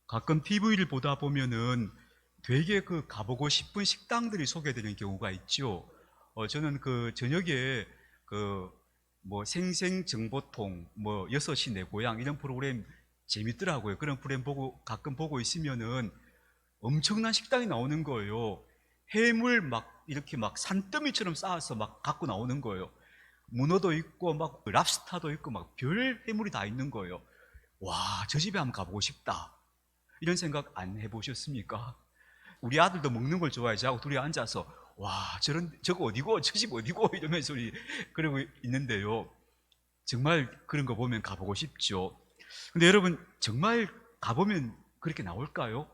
가끔 TV를 보다 보면은 되게 가보고 싶은 식당들이 소개되는 경우가 있죠. 저는 저녁에 생생정보통, 6시 내 고향 이런 프로그램 재밌더라고요. 그런 프로그램 가끔 보고 있으면은 엄청난 식당이 나오는 거예요. 해물 이렇게 산더미처럼 쌓아서 갖고 나오는 거예요. 문어도 있고 랍스타도 있고 별 해물이 다 있는 거예요. 와, 저 집에 한번 가보고 싶다. 이런 생각 안 해보셨습니까? 우리 아들도 먹는 걸 좋아해서 하고 둘이 앉아서 와, 저거 어디고 저 집 어디고 이러면서 그러고 있는데요. 정말 그런 거 보면 가보고 싶죠. 근데 여러분, 정말 가보면 그렇게 나올까요?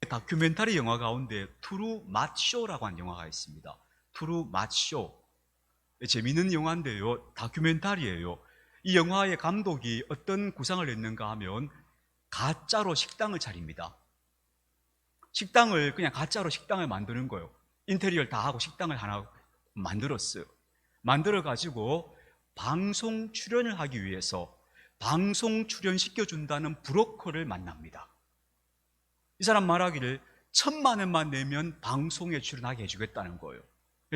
다큐멘터리 영화 가운데 투루 맛쇼라고 하는 영화가 있습니다. 투루 맛쇼. 재미있는 영화인데요. 다큐멘터리예요. 이 영화의 감독이 어떤 구상을 했는가 하면 가짜로 식당을 차립니다. 그냥 가짜로 식당을 만드는 거예요. 인테리어를 다 하고 식당을 하나 만들었어요. 만들어가지고 방송 출연을 하기 위해서 방송 출연시켜준다는 브로커를 만납니다. 이 사람 말하기를 1,000만 원만 내면 방송에 출연하게 해주겠다는 거예요.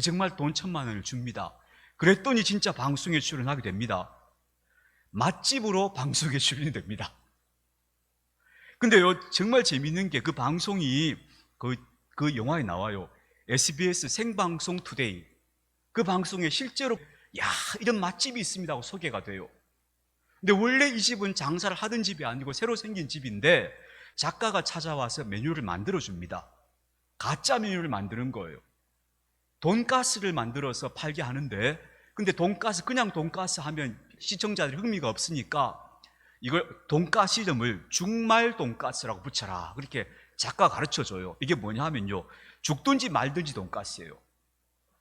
정말 돈 1,000만 원을 줍니다. 그랬더니 진짜 방송에 출연하게 됩니다. 맛집으로 방송에 출연이 됩니다. 근데요, 정말 재밌는 게 그 방송이 그 영화에 나와요. SBS 생방송 투데이. 그 방송에 실제로 이런 맛집이 있습니다 하고 소개가 돼요. 근데 원래 이 집은 장사를 하던 집이 아니고 새로 생긴 집인데 작가가 찾아와서 메뉴를 만들어 줍니다. 가짜 메뉴를 만드는 거예요. 돈가스를 만들어서 팔게 하는데, 근데 그냥 돈가스 하면 시청자들이 흥미가 없으니까 이걸 돈가스 이름을 죽말 돈가스라고 붙여라. 그렇게 작가가 가르쳐줘요. 이게 뭐냐 하면요, 죽든지 말든지 돈가스예요.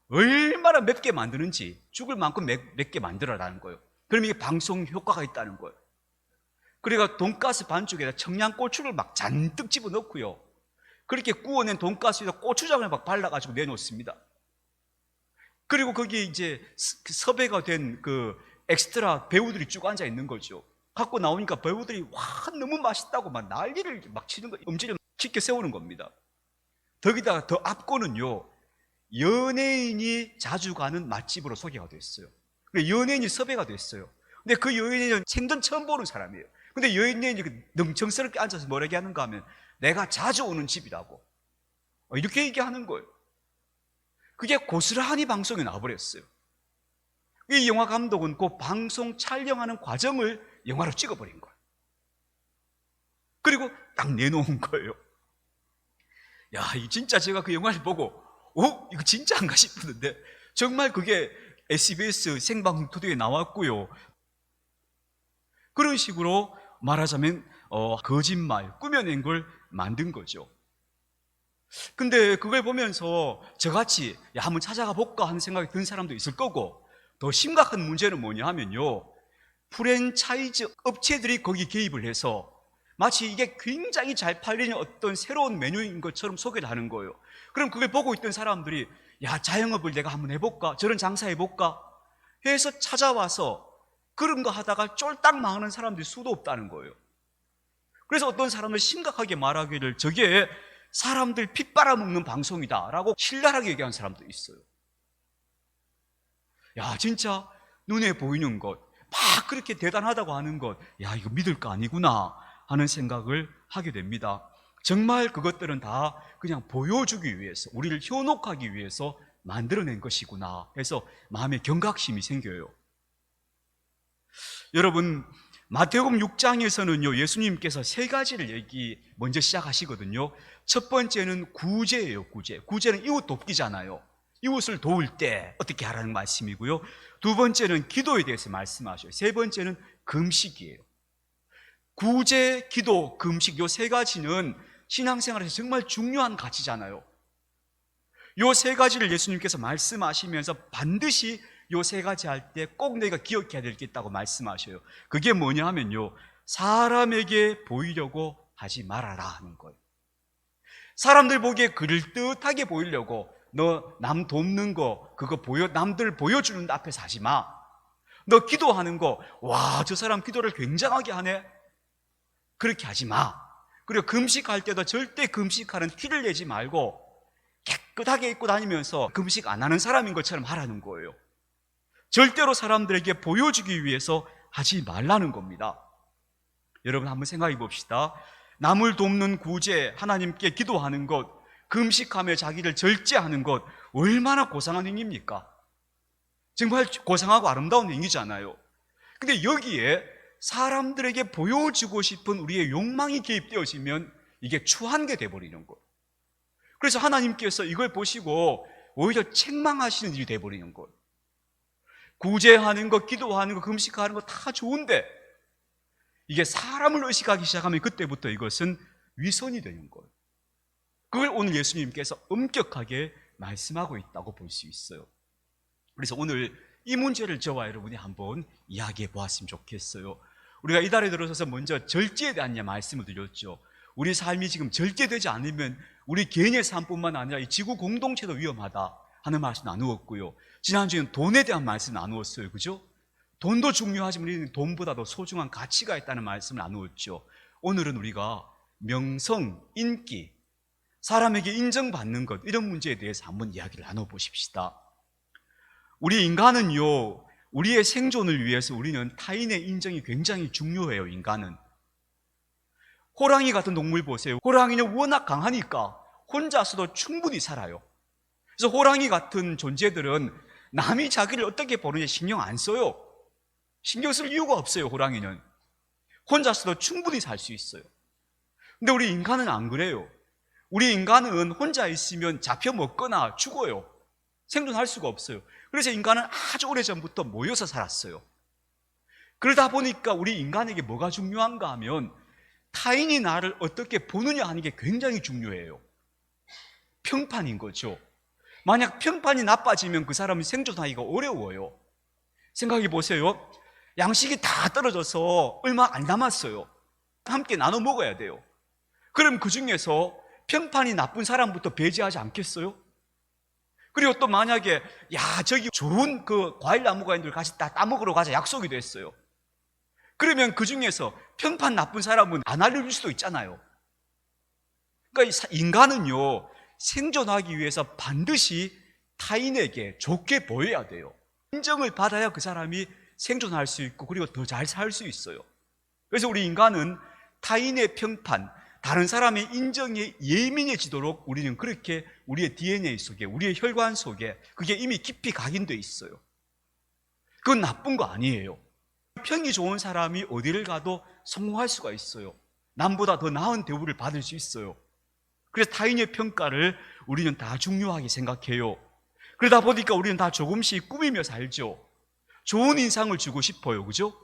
얼마나 맵게 만드는지 죽을 만큼 맵게 만들어라는 거예요. 그럼 이게 방송 효과가 있다는 거예요. 그러니까 돈가스 반죽에다 청양고추를 잔뜩 집어넣고요, 그렇게 구워낸 돈가스에다 고추장을 발라가지고 내놓습니다. 그리고 거기에 이제 섭외가 된 엑스트라 배우들이 쭉 앉아 있는 거죠. 갖고 나오니까 배우들이 너무 맛있다고 난리를 치는 거, 음질을 깊게 세우는 겁니다. 거기다가 더 앞거는요, 연예인이 자주 가는 맛집으로 소개가 됐어요. 연예인이 섭외가 됐어요. 근데 그 연예인은 생전 처음 보는 사람이에요. 근데 연예인이 능청스럽게 앉아서 뭐라고 하는가 하면 내가 자주 오는 집이라고 이렇게 얘기하는 거예요. 그게 고스란히 방송에 나와버렸어요. 이 영화 감독은 그 방송 촬영하는 과정을 영화로 찍어버린 거예요. 그리고 딱 내놓은 거예요. 이 진짜 제가 그 영화를 보고 이거 진짜인가 싶었는데 정말 그게 SBS 생방송 투데이에 나왔고요. 그런 식으로 말하자면 거짓말, 꾸며낸 걸 만든 거죠. 근데 그걸 보면서 저같이 한번 찾아가 볼까 하는 생각이 든 사람도 있을 거고, 더 심각한 문제는 뭐냐 하면요, 프랜차이즈 업체들이 거기 개입을 해서 마치 이게 굉장히 잘 팔리는 어떤 새로운 메뉴인 것처럼 소개를 하는 거예요. 그럼 그걸 보고 있던 사람들이 자영업을 내가 한번 해볼까, 저런 장사 해볼까 해서 찾아와서 그런 거 하다가 쫄딱 망하는 사람들이 수도 없다는 거예요. 그래서 어떤 사람들 심각하게 말하기를 저게 사람들 피 빨아먹는 방송이다 라고 신랄하게 얘기하는 사람도 있어요. 진짜 눈에 보이는 것, 막 그렇게 대단하다고 하는 것, 이거 믿을 거 아니구나 하는 생각을 하게 됩니다. 정말 그것들은 다 그냥 보여주기 위해서, 우리를 현혹하기 위해서 만들어낸 것이구나 해서 마음에 경각심이 생겨요. 여러분, 마태복음 6장에서는요, 예수님께서 3가지를 먼저 시작하시거든요. 첫 번째는 구제예요. 구제는 이웃 돕기잖아요. 이웃을 도울 때 어떻게 하라는 말씀이고요. 두 번째는 기도에 대해서 말씀하셔요. 세 번째는 금식이에요. 구제, 기도, 금식, 요 3가지는 신앙생활에서 정말 중요한 가치잖아요. 요 3가지를 예수님께서 말씀하시면서 반드시 요 3가지 할 때 꼭 내가 기억해야 될 게 있다고 말씀하셔요. 그게 뭐냐 하면요, 사람에게 보이려고 하지 말아라 하는 거예요. 사람들 보기에 그럴듯하게 보이려고 너 남 돕는 거 그거 남들 보여주는 앞에서 하지 마. 너 기도하는 거, 와, 저 사람 기도를 굉장하게 하네, 그렇게 하지 마. 그리고 금식할 때도 절대 금식하는 티를 내지 말고 깨끗하게 입고 다니면서 금식 안 하는 사람인 것처럼 하라는 거예요. 절대로 사람들에게 보여주기 위해서 하지 말라는 겁니다. 여러분 한번 생각해 봅시다. 남을 돕는 구제, 하나님께 기도하는 것, 금식하며 자기를 절제하는 것, 얼마나 고상한 행위입니까? 정말 고상하고 아름다운 행위잖아요. 근데 여기에 사람들에게 보여주고 싶은 우리의 욕망이 개입되어지면 이게 추한 게 돼버리는 거예요. 그래서 하나님께서 이걸 보시고 오히려 책망하시는 일이 돼버리는 거예요. 구제하는 것, 기도하는 것, 금식하는 것 다 좋은데 이게 사람을 의식하기 시작하면 그때부터 이것은 위선이 되는 거예요. 그걸 오늘 예수님께서 엄격하게 말씀하고 있다고 볼 수 있어요. 그래서 오늘 이 문제를 저와 여러분이 한번 이야기해 보았으면 좋겠어요. 우리가 이달에 들어서서 먼저 절제에 대한 말씀을 드렸죠. 우리 삶이 지금 절제되지 않으면 우리 개인의 삶뿐만 아니라 이 지구 공동체도 위험하다 하는 말씀 나누었고요. 지난주에는 돈에 대한 말씀 나누었어요. 그죠? 돈도 중요하지만 우리는 돈보다도 소중한 가치가 있다는 말씀을 나누었죠. 오늘은 우리가 명성, 인기, 사람에게 인정받는 것, 이런 문제에 대해서 한번 이야기를 나눠보십시다. 우리 인간은요, 우리의 생존을 위해서 우리는 타인의 인정이 굉장히 중요해요. 인간은 호랑이 같은 동물 보세요. 호랑이는 워낙 강하니까 혼자서도 충분히 살아요. 그래서 호랑이 같은 존재들은 남이 자기를 어떻게 보느냐 신경 안 써요. 신경 쓸 이유가 없어요. 호랑이는 혼자서도 충분히 살 수 있어요. 근데 우리 인간은 안 그래요. 우리 인간은 혼자 있으면 잡혀 먹거나 죽어요. 생존할 수가 없어요. 그래서 인간은 아주 오래전부터 모여서 살았어요. 그러다 보니까 우리 인간에게 뭐가 중요한가 하면 타인이 나를 어떻게 보느냐 하는 게 굉장히 중요해요. 평판인 거죠. 만약 평판이 나빠지면 그 사람이 생존하기가 어려워요. 생각해 보세요. 양식이 다 떨어져서 얼마 안 남았어요. 함께 나눠 먹어야 돼요. 그럼 그 중에서 평판이 나쁜 사람부터 배제하지 않겠어요? 그리고 또 만약에 저기 좋은 그 과일 나무가 있는데 같이 따먹으러 가자 약속이 됐어요. 그러면 그 중에서 평판 나쁜 사람은 안 알려줄 수도 있잖아요. 그러니까 인간은요, 생존하기 위해서 반드시 타인에게 좋게 보여야 돼요. 인정을 받아야 그 사람이 생존할 수 있고 그리고 더 잘 살 수 있어요. 그래서 우리 인간은 타인의 평판, 다른 사람의 인정에 예민해지도록 우리는 그렇게 우리의 DNA 속에, 우리의 혈관 속에 그게 이미 깊이 각인되어 있어요. 그건 나쁜 거 아니에요. 평이 좋은 사람이 어디를 가도 성공할 수가 있어요. 남보다 더 나은 대우를 받을 수 있어요. 그래서 타인의 평가를 우리는 다 중요하게 생각해요. 그러다 보니까 우리는 다 조금씩 꾸미며 살죠. 좋은 인상을 주고 싶어요. 그죠?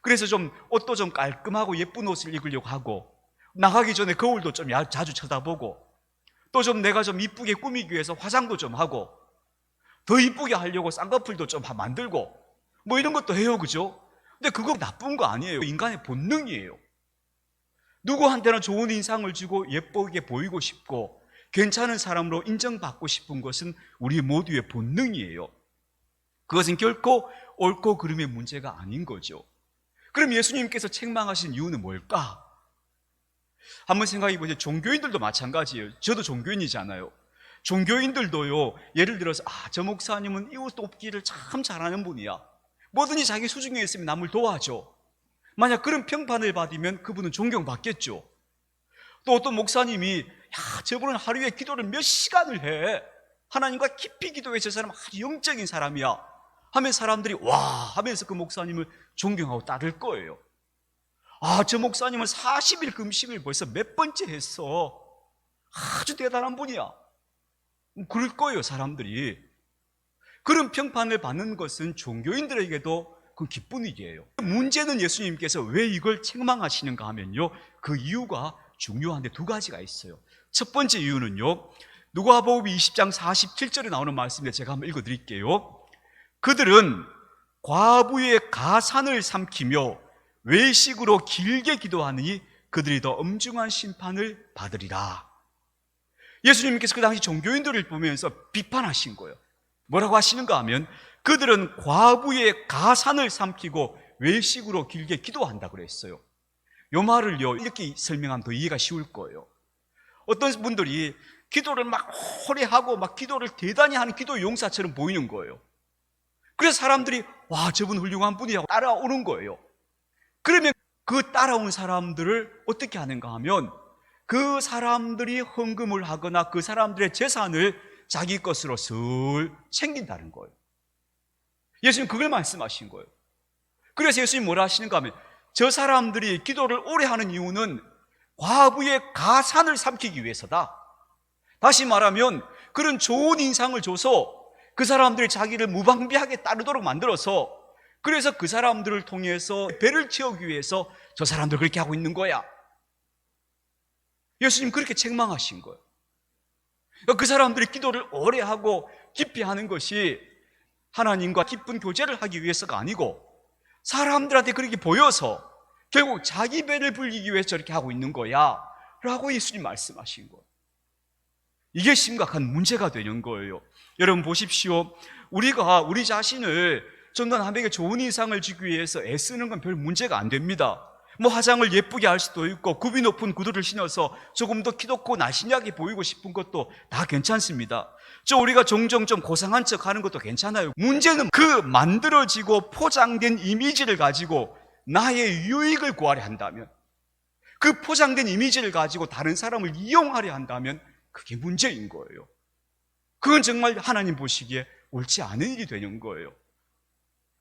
그래서 좀 옷도 좀 깔끔하고 예쁜 옷을 입으려고 하고, 나가기 전에 거울도 좀 자주 쳐다보고, 또 좀 내가 좀 이쁘게 꾸미기 위해서 화장도 좀 하고, 더 이쁘게 하려고 쌍꺼풀도 좀 만들고, 뭐 이런 것도 해요. 그죠? 근데 그거 나쁜 거 아니에요. 인간의 본능이에요. 누구한테나 좋은 인상을 주고 예쁘게 보이고 싶고 괜찮은 사람으로 인정받고 싶은 것은 우리 모두의 본능이에요. 그것은 결코 옳고 그름의 문제가 아닌 거죠. 그럼 예수님께서 책망하신 이유는 뭘까? 한번 생각해 보세요. 종교인들도 마찬가지예요. 저도 종교인이잖아요. 종교인들도요, 예를 들어서 저 목사님은 이웃 돕기를 참 잘하는 분이야. 뭐든지 자기 수중에 있으면 남을 도와줘. 만약 그런 평판을 받으면 그분은 존경받겠죠. 또 어떤 목사님이 저분은 하루에 기도를 몇 시간을 해. 하나님과 깊이 기도해. 저 사람은 아주 영적인 사람이야 하면 사람들이 와 하면서 그 목사님을 존경하고 따를 거예요. 저 목사님은 40일 금식을 벌써 몇 번째 했어. 아주 대단한 분이야. 그럴 거예요. 사람들이. 그런 평판을 받는 것은 종교인들에게도 그 기쁜 일이에요. 문제는 예수님께서 왜 이걸 책망하시는가 하면요, 그 이유가 중요한데 두 가지가 있어요. 첫 번째 이유는요, 누가복음 20장 47절에 나오는 말씀인데 제가 한번 읽어드릴게요. 그들은 과부의 가산을 삼키며 외식으로 길게 기도하느니 그들이 더 엄중한 심판을 받으리라. 예수님께서 그 당시 종교인들을 보면서 비판하신 거예요. 뭐라고 하시는가 하면 그들은 과부의 가산을 삼키고 외식으로 길게 기도한다고 그랬어요. 요 말을요 이렇게 설명하면 더 이해가 쉬울 거예요. 어떤 분들이 기도를 막 오래 하고 막 기도를 대단히 하는 기도 용사처럼 보이는 거예요. 그래서 사람들이 와, 저분 훌륭한 분이라고 따라오는 거예요. 그러면 그 따라온 사람들을 어떻게 하는가 하면 그 사람들이 헌금을 하거나 그 사람들의 재산을 자기 것으로 슬 챙긴다는 거예요. 예수님 그걸 말씀하신 거예요. 그래서 예수님 뭐라 하시는가 하면 저 사람들이 기도를 오래 하는 이유는 과부의 가산을 삼키기 위해서다. 다시 말하면 그런 좋은 인상을 줘서 그 사람들이 자기를 무방비하게 따르도록 만들어서, 그래서 그 사람들을 통해서 배를 채우기 위해서 저 사람들 그렇게 하고 있는 거야. 예수님 그렇게 책망하신 거예요. 그 사람들이 기도를 오래 하고 깊이 하는 것이 하나님과 깊은 교제를 하기 위해서가 아니고 사람들한테 그렇게 보여서 결국 자기 배를 불리기 위해서 저렇게 하고 있는 거야 라고 예수님 말씀하신 거예요. 이게 심각한 문제가 되는 거예요. 여러분 보십시오. 우리가 우리 자신을 좀 더 남에게 좋은 인상을 주기 위해서 애쓰는 건 별 문제가 안 됩니다. 뭐 화장을 예쁘게 할 수도 있고 굽이 높은 구두를 신어서 조금 더 키높고 날씬하게 보이고 싶은 것도 다 괜찮습니다. 우리가 종종 좀 고상한 척 하는 것도 괜찮아요. 문제는 그 만들어지고 포장된 이미지를 가지고 나의 유익을 구하려 한다면, 그 포장된 이미지를 가지고 다른 사람을 이용하려 한다면 그게 문제인 거예요. 그건 정말 하나님 보시기에 옳지 않은 일이 되는 거예요.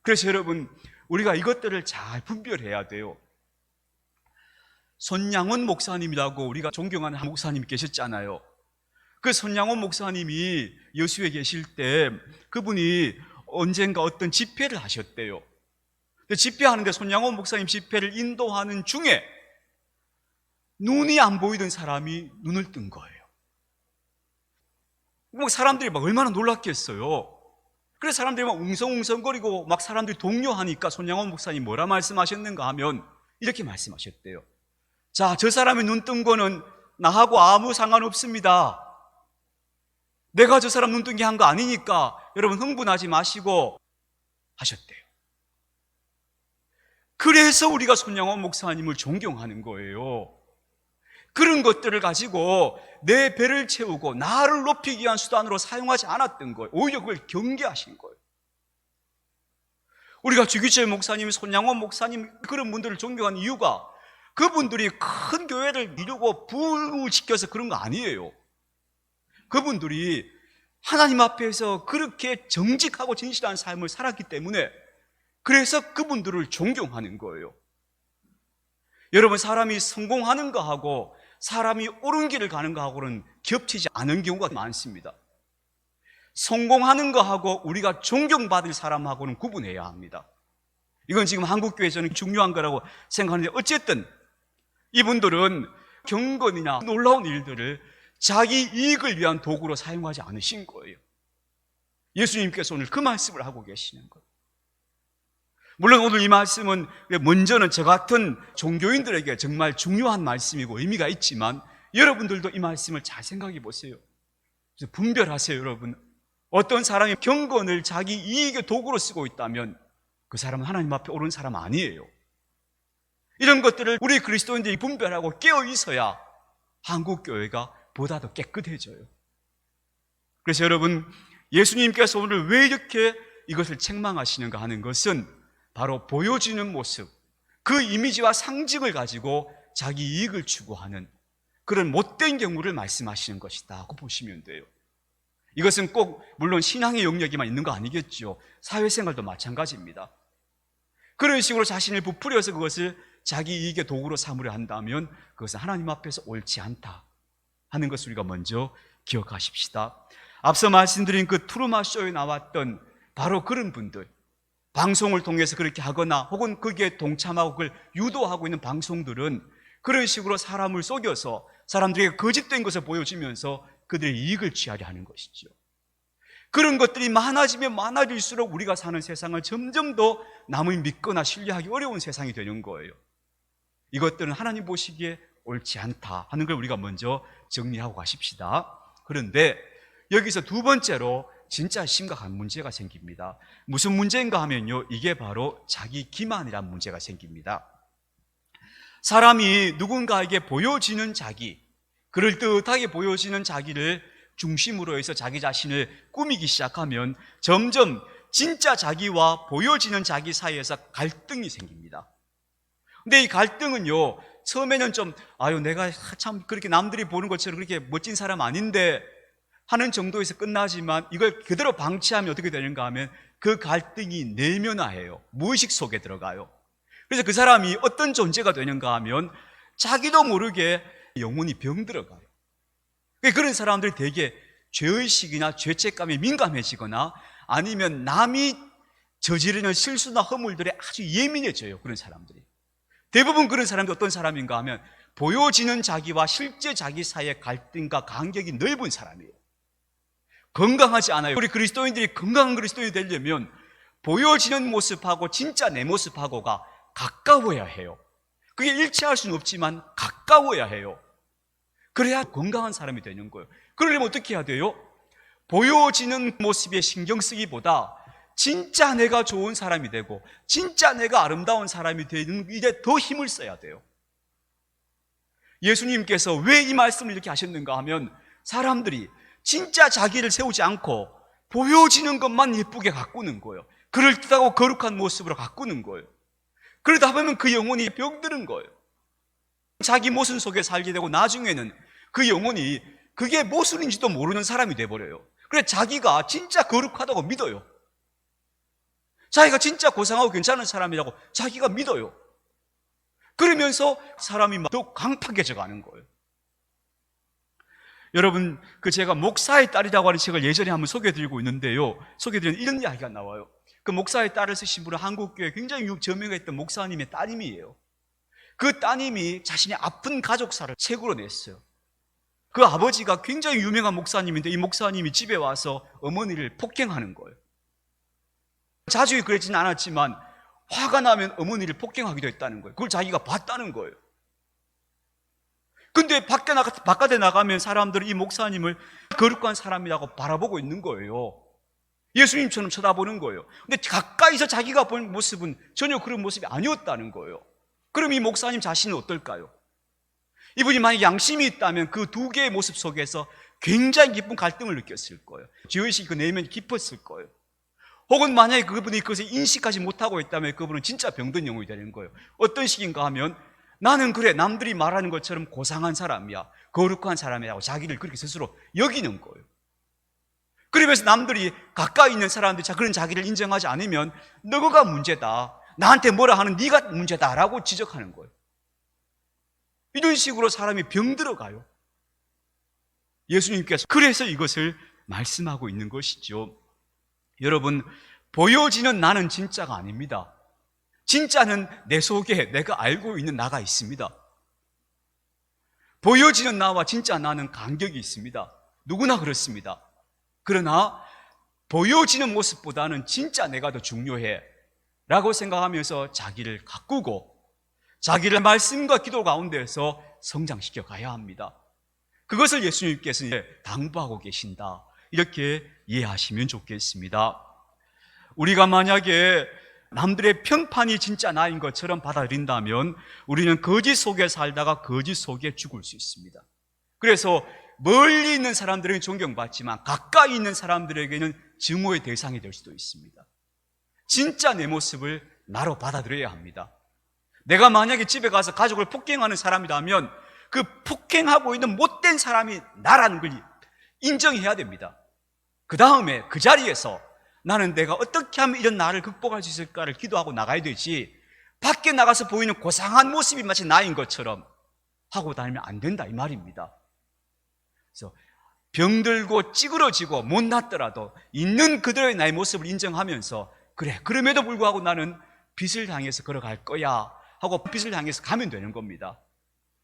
그래서 여러분, 우리가 이것들을 잘 분별해야 돼요. 손양원 목사님이라고 우리가 존경하는 한 목사님 계셨잖아요. 그 손양원 목사님이 여수에 계실 때 그분이 언젠가 어떤 집회를 하셨대요. 집회하는데 손양원 목사님 집회를 인도하는 중에 눈이 안 보이던 사람이 눈을 뜬 거예요. 사람들이 막 얼마나 놀랐겠어요. 그래서 사람들이 막 웅성웅성거리고 막 사람들이 동요하니까 손양원 목사님 뭐라 말씀하셨는가 하면 이렇게 말씀하셨대요. 자, 저 사람이 눈 뜬 거는 나하고 아무 상관없습니다. 내가 저 사람 눈 뜬 게 한 거 아니니까 여러분 흥분하지 마시고 하셨대요. 그래서 우리가 손양원 목사님을 존경하는 거예요. 그런 것들을 가지고 내 배를 채우고 나를 높이기 위한 수단으로 사용하지 않았던 거예요. 오히려 그걸 경계하신 거예요. 우리가 주기철 목사님, 손양원 목사님 그런 분들을 존경한 이유가 그분들이 큰 교회를 이루고 부흥을 시켜서 그런 거 아니에요. 그분들이 하나님 앞에서 그렇게 정직하고 진실한 삶을 살았기 때문에, 그래서 그분들을 존경하는 거예요. 여러분, 사람이 성공하는 거하고 사람이 옳은 길을 가는 거하고는 겹치지 않은 경우가 많습니다. 성공하는 거하고 우리가 존경받을 사람하고는 구분해야 합니다. 이건 지금 한국교회에서는 중요한 거라고 생각하는데, 어쨌든 이분들은 경건이나 놀라운 일들을 자기 이익을 위한 도구로 사용하지 않으신 거예요. 예수님께서 오늘 그 말씀을 하고 계시는 거예요. 물론 오늘 이 말씀은 먼저는 저 같은 종교인들에게 정말 중요한 말씀이고 의미가 있지만, 여러분들도 이 말씀을 잘 생각해 보세요. 그래서 분별하세요. 여러분, 어떤 사람이 경건을 자기 이익의 도구로 쓰고 있다면 그 사람은 하나님 앞에 옳은 사람 아니에요. 이런 것들을 우리 그리스도인들이 분별하고 깨어 있어야 한국교회가 보다 더 깨끗해져요. 그래서 여러분, 예수님께서 오늘 왜 이렇게 이것을 책망하시는가 하는 것은 바로 보여지는 모습, 그 이미지와 상징을 가지고 자기 이익을 추구하는 그런 못된 경우를 말씀하시는 것이다 고 보시면 돼요. 이것은 꼭 물론 신앙의 영역에만 있는 거 아니겠죠. 사회생활도 마찬가지입니다. 그런 식으로 자신을 부풀려서 그것을 자기 이익의 도구로 삼으려 한다면 그것은 하나님 앞에서 옳지 않다 하는 것을 우리가 먼저 기억하십시다. 앞서 말씀드린 그 트루먼 쇼에 나왔던 바로 그런 분들, 방송을 통해서 그렇게 하거나 혹은 거기에 동참하고 그걸 유도하고 있는 방송들은 그런 식으로 사람을 속여서 사람들에게 거짓된 것을 보여주면서 그들의 이익을 취하려 하는 것이죠. 그런 것들이 많아지면 많아질수록 우리가 사는 세상은 점점 더 남을 믿거나 신뢰하기 어려운 세상이 되는 거예요. 이것들은 하나님 보시기에 옳지 않다 하는 걸 우리가 먼저 정리하고 가십시다. 그런데 여기서 두 번째로 진짜 심각한 문제가 생깁니다. 무슨 문제인가 하면요, 이게 바로 자기 기만이라는 문제가 생깁니다. 사람이 누군가에게 보여지는 자기, 그럴듯하게 보여지는 자기를 중심으로 해서 자기 자신을 꾸미기 시작하면 점점 진짜 자기와 보여지는 자기 사이에서 갈등이 생깁니다. 근데 이 갈등은요, 처음에는 좀 내가 참 그렇게 남들이 보는 것처럼 그렇게 멋진 사람 아닌데 하는 정도에서 끝나지만, 이걸 그대로 방치하면 어떻게 되는가 하면 그 갈등이 내면화해요. 무의식 속에 들어가요. 그래서 그 사람이 어떤 존재가 되는가 하면 자기도 모르게 영혼이 병들어가요. 그런 사람들이 되게 죄의식이나 죄책감에 민감해지거나 아니면 남이 저지르는 실수나 허물들에 아주 예민해져요. 그런 사람들이. 대부분 그런 사람들이 어떤 사람인가 하면 보여지는 자기와 실제 자기 사이의 갈등과 간격이 넓은 사람이에요. 건강하지 않아요. 우리 그리스도인들이 건강한 그리스도인이 되려면 보여지는 모습하고 진짜 내 모습하고가 가까워야 해요. 그게 일치할 수는 없지만 가까워야 해요. 그래야 건강한 사람이 되는 거예요. 그러려면 어떻게 해야 돼요? 보여지는 모습에 신경 쓰기보다 진짜 내가 좋은 사람이 되고 진짜 내가 아름다운 사람이 되는 일에 더 힘을 써야 돼요. 예수님께서 왜 이 말씀을 이렇게 하셨는가 하면 사람들이 진짜 자기를 세우지 않고 보여지는 것만 예쁘게 가꾸는 거예요. 그럴듯하고 거룩한 모습으로 가꾸는 거예요. 그러다 보면 그 영혼이 병드는 거예요. 자기 모순 속에 살게 되고 나중에는 그 영혼이 그게 모순인지도 모르는 사람이 돼버려요. 그래서 자기가 진짜 거룩하다고 믿어요. 자기가 진짜 고상하고 괜찮은 사람이라고 자기가 믿어요. 그러면서 사람이 더 강팍해져 가는 거예요. 여러분, 제가 목사의 딸이라고 하는 책을 예전에 한번 소개해드리고 있는데요, 소개해드리는 이런 이야기가 나와요. 그 목사의 딸을 쓰신 분은 한국교회 굉장히 저명했던 목사님의 따님이에요. 그 따님이 자신의 아픈 가족사를 책으로 냈어요. 그 아버지가 굉장히 유명한 목사님인데 이 목사님이 집에 와서 어머니를 폭행하는 거예요. 자주 그러지는 않았지만 화가 나면 어머니를 폭행하기도 했다는 거예요. 그걸 자기가 봤다는 거예요. 근데 바깥에 나가면 사람들은 이 목사님을 거룩한 사람이라고 바라보고 있는 거예요. 예수님처럼 쳐다보는 거예요. 근데 가까이서 자기가 본 모습은 전혀 그런 모습이 아니었다는 거예요. 그럼 이 목사님 자신은 어떨까요? 이분이 만약 양심이 있다면 그 두 개의 모습 속에서 굉장히 깊은 갈등을 느꼈을 거예요. 죄의식이 그 내면이 깊었을 거예요. 혹은 만약에 그분이 그것을 인식하지 못하고 있다면 그분은 진짜 병든 영혼이 되는 거예요. 어떤 식인가 하면 나는 그래 남들이 말하는 것처럼 고상한 사람이야, 거룩한 사람이라고 자기를 그렇게 스스로 여기는 거예요. 그러면서 남들이 가까이 있는 사람들이 그런 자기를 인정하지 않으면 너가 문제다, 나한테 뭐라 하는 네가 문제다라고 지적하는 거예요. 이런 식으로 사람이 병들어가요. 예수님께서 그래서 이것을 말씀하고 있는 것이죠. 여러분, 보여지는 나는 진짜가 아닙니다. 진짜는 내 속에 내가 알고 있는 나가 있습니다. 보여지는 나와 진짜 나는 간격이 있습니다. 누구나 그렇습니다. 그러나 보여지는 모습보다는 진짜 내가 더 중요해 라고 생각하면서 자기를 가꾸고 자기를 말씀과 기도 가운데에서 성장시켜 가야 합니다. 그것을 예수님께서 당부하고 계신다, 이렇게 이해하시면 좋겠습니다. 우리가 만약에 남들의 평판이 진짜 나인 것처럼 받아들인다면 우리는 거짓 속에 살다가 거짓 속에 죽을 수 있습니다. 그래서 멀리 있는 사람들에게는 존경받지만 가까이 있는 사람들에게는 증오의 대상이 될 수도 있습니다. 진짜 내 모습을 나로 받아들여야 합니다. 내가 만약에 집에 가서 가족을 폭행하는 사람이라면 그 폭행하고 있는 못된 사람이 나라는 걸 인정해야 됩니다. 그 다음에 그 자리에서 나는 내가 어떻게 하면 이런 나를 극복할 수 있을까를 기도하고 나가야 되지, 밖에 나가서 보이는 고상한 모습이 마치 나인 것처럼 하고 다니면 안 된다, 이 말입니다. 그래서 병들고 찌그러지고 못났더라도 있는 그대로의 나의 모습을 인정하면서 그래, 그럼에도 불구하고 나는 빛을 향해서 걸어갈 거야 하고 빛을 향해서 가면 되는 겁니다.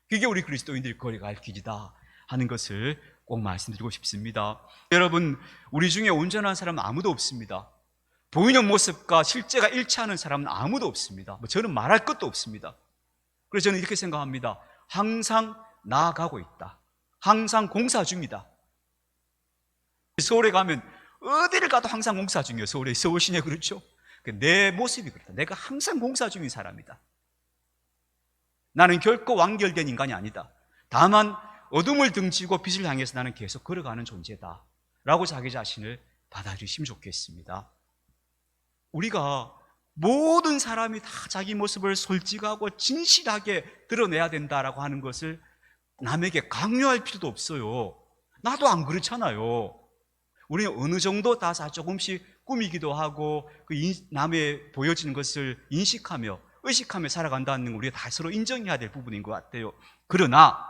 그게 우리 그리스도인들이 걸어갈 길이다 하는 것을 꼭 말씀드리고 싶습니다. 여러분, 우리 중에 온전한 사람은 아무도 없습니다. 보이는 모습과 실제가 일치하는 사람은 아무도 없습니다. 저는 말할 것도 없습니다. 그래서 저는 이렇게 생각합니다. 항상 나아가고 있다, 항상 공사 중이다. 서울에 가면 어디를 가도 항상 공사 중이에요. 서울 시내 그렇죠? 내 모습이 그렇다. 내가 항상 공사 중인 사람이다. 나는 결코 완결된 인간이 아니다. 다만 어둠을 등지고 빛을 향해서 나는 계속 걸어가는 존재다 라고 자기 자신을 받아들이시면 좋겠습니다. 우리가 모든 사람이 다 자기 모습을 솔직하고 진실하게 드러내야 된다라고 하는 것을 남에게 강요할 필요도 없어요. 나도 안 그렇잖아요. 우리는 어느 정도 다 조금씩 꾸미기도 하고 남의 보여지는 것을 인식하며 의식하며 살아간다는 걸 우리가 다 서로 인정해야 될 부분인 것 같아요. 그러나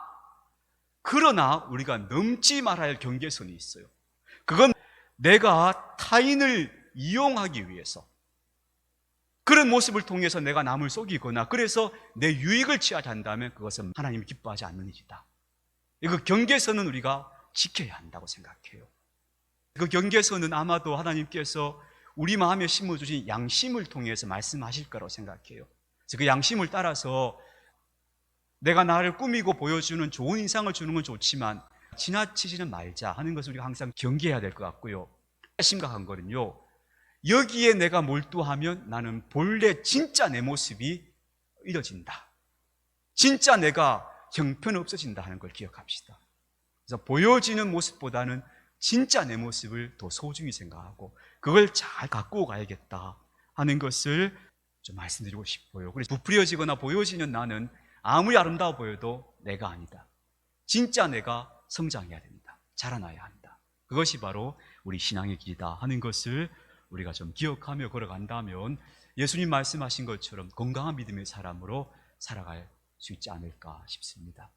우리가 넘지 말아야 할 경계선이 있어요. 그건 내가 타인을 이용하기 위해서 그런 모습을 통해서 내가 남을 속이거나 그래서 내 유익을 취하자 한다면 그것은 하나님이 기뻐하지 않는 일이다. 그 경계선은 우리가 지켜야 한다고 생각해요. 그 경계선은 아마도 하나님께서 우리 마음에 심어주신 양심을 통해서 말씀하실 거라고 생각해요. 그래서 그 양심을 따라서 내가 나를 꾸미고 보여주는 좋은 인상을 주는 건 좋지만 지나치지는 말자 하는 것을 우리가 항상 경계해야 될 것 같고요. 심각한 거는요, 여기에 내가 몰두하면 나는 본래 진짜 내 모습이 잃어진다. 진짜 내가 형편없어진다 하는 걸 기억합시다. 그래서 보여지는 모습보다는 진짜 내 모습을 더 소중히 생각하고 그걸 잘 갖고 가야겠다 하는 것을 좀 말씀드리고 싶어요. 그래서 부풀려지거나 보여지는 나는 아무리 아름다워 보여도 내가 아니다. 진짜 내가 성장해야 된다. 자라나야 한다. 그것이 바로 우리 신앙의 길이다 하는 것을 우리가 좀 기억하며 걸어간다면 예수님 말씀하신 것처럼 건강한 믿음의 사람으로 살아갈 수 있지 않을까 싶습니다.